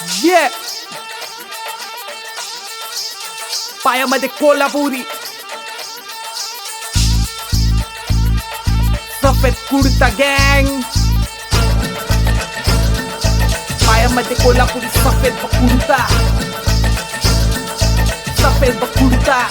ये पायामध्ये कोल्हापुरी सफेद कुर्ता गँग, पायामध्ये कोल्हापुरी सफेद कुर्ता, सफेद कुर्ता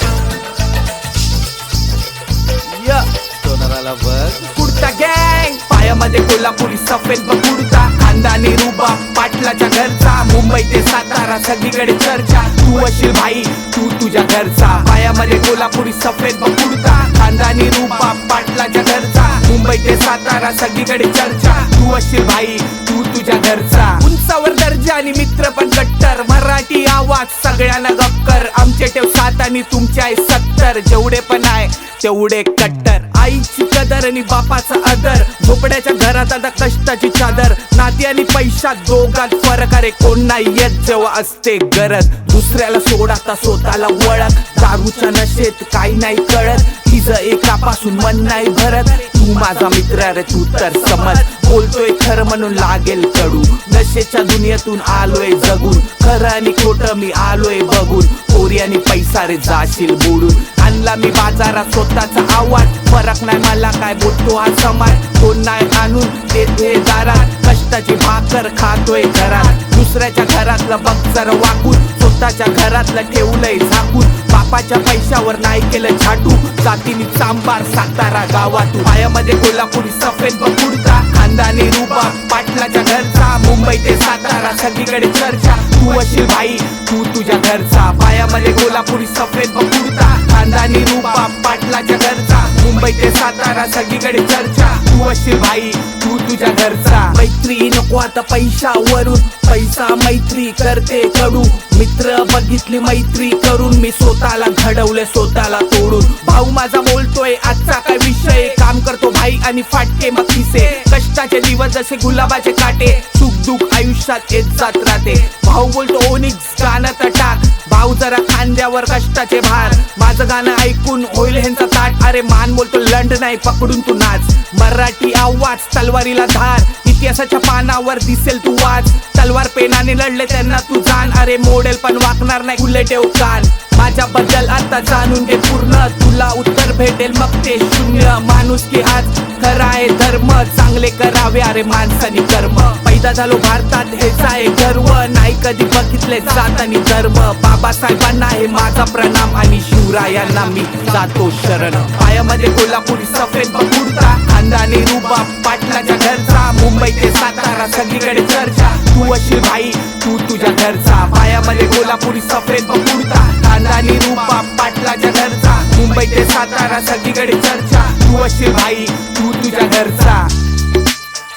सोनाराला बघ कुर्ता गँग, पायामध्ये कोल्हापुरी सफेद कुर्ता, खानदानी रुबाब पाटलाच्या घरचा, मुंबई ते सातारा सगळीकडे चर्चा, तू अशील भाई तू तुझ्या घरचा, पायामध्ये कोल्हापुरी सफेद कुर्ता, खानदानी रुबाब पाटलाच्या घरचा, मुंबई ते सातारा सगळीकडे चर्चा, तू अशील भाई तू तुझ्या घरचा, उंचावर दर्जा आणि मित्र पण कट्टर, मराठी आवाज सगळ्यांना गप्कर, आमचे ठेव 7 आणि तुमचे आहे 70, जेवढे पण आहे तेवढे कट्टर, आईची कदर आणि बापाचा आदर, झोपड्याच्या घरात आता कष्टाची चादर, नाती आणि पैशात दोघात फरक, अरे कोण नाही येत जेव्हा असते गरज, दुसऱ्याला सोड आता स्वतःला वळख, दारूच्या नशेत काही नाही कळत, तिचं एकापासून मन नाही भरत, तू माझा मित्र रे तू तर समज, बोलतोय खरं म्हणून लागेल कडू, नशेच्या दुनियेतून आलोय जगून, खरं आणि खोटं मी आलोय बघून, पोरी आणि पैसा रे जाशील बुडून, आणला मी बाजारात स्वतःचा आवाज, फरक नाही मला काय बोलतो हा समाज, कोण नाही आणून देते दारात, कष्टाची भाकर खातोय घरात, दुसऱ्याच्या घरातलं बघ जरा वाकून, स्वतःच्या घरातलं ठेवलंय झाकून, बापाच्या पैशावर नाही केलं झाटू, जातीनी चांबार सातारा गावातून, पायामध्ये कोल्हापुरी सफेद कुर्ता, खानदानी रुबाब पाटलाच्या घरचा, मुंबई ते सातारा सगळीकडे चर्चा, तू अशील भाई तू तुझ्या घरचा, पायामध्ये कोल्हापुरी सफेद कुर्ता, खानदानी रुबाब पाटलाच्या घरचा, मुंबई ते सातारा सगळीकडे चर्चा, तू अशील भाई तू तुझ्या घरचा, मैत्री नको आता पैशावरून, पैसा मैत्री करते कडू, मित्र बघितली मैत्री करून, मी स्वतःला घडवले स्वतःला तोडून, भाऊ माझा बोलतोय आजचा काय विषय, काम करतो भाई आणि फाटके मग खिसे, कष्टाचे दिवस जसे गुलाबाचे काटे, सुख दुःख आयुष्यात येत जात राहते, भाऊ बोलतो ओनिक्स गाणं तर टाक, भाऊ जरा खांद्यावर कष्टाचे भार, माझं गाणं ऐकून होईल ह्यांचा ताट, अरे मान बोलतो लंड नाही पकडून तू नाच, मराठी आवाज तलवारीला धार, इतिहासाच्या पानावर दिसेल तू वाच, तलवार पेनाने लढले त्यांना तू जाण, अरे मॉडेल पण वाकणार नाही खुले ठेव कान, माझ्याबद्दल आता जाणून घे पूर्ण, तुला उत्तर भेटेल मग ते शून्य, माणूस की आज खरा आहे धर्म, चांगले करावे अरे माणसानी कर्म, पैदा झालो भारतात हेच आहे गर्व, नाही कधी बघितले जात आणि धर्म, बाबासाहेबांना आहे माझा प्रणाम आणि शिवरायांना मी जातो शरण, पायामध्ये कोल्हापुरी सफेद कुर्ता, खानदानी रुबाब पाटलाच्या घरचा, मुंबई ते सातारा सगळीकडे चर्चा, तू अशील भाई तू तुझ्या घरचा, पायामध्ये कोल्हापुरी सफेद कुर्ता, खानदानी रुबाब पाटलाच्या घरचा, मुंबई ते सातारा सगळीकडे चर्चा, तू अशील भाई तू तुझ्या घरचा,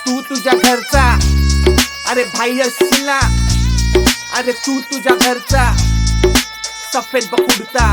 तू तुझ्या घरचा, अरे भाई असशील ना, अरे तू तुझ्या घरचा, सफेद कुर्ता.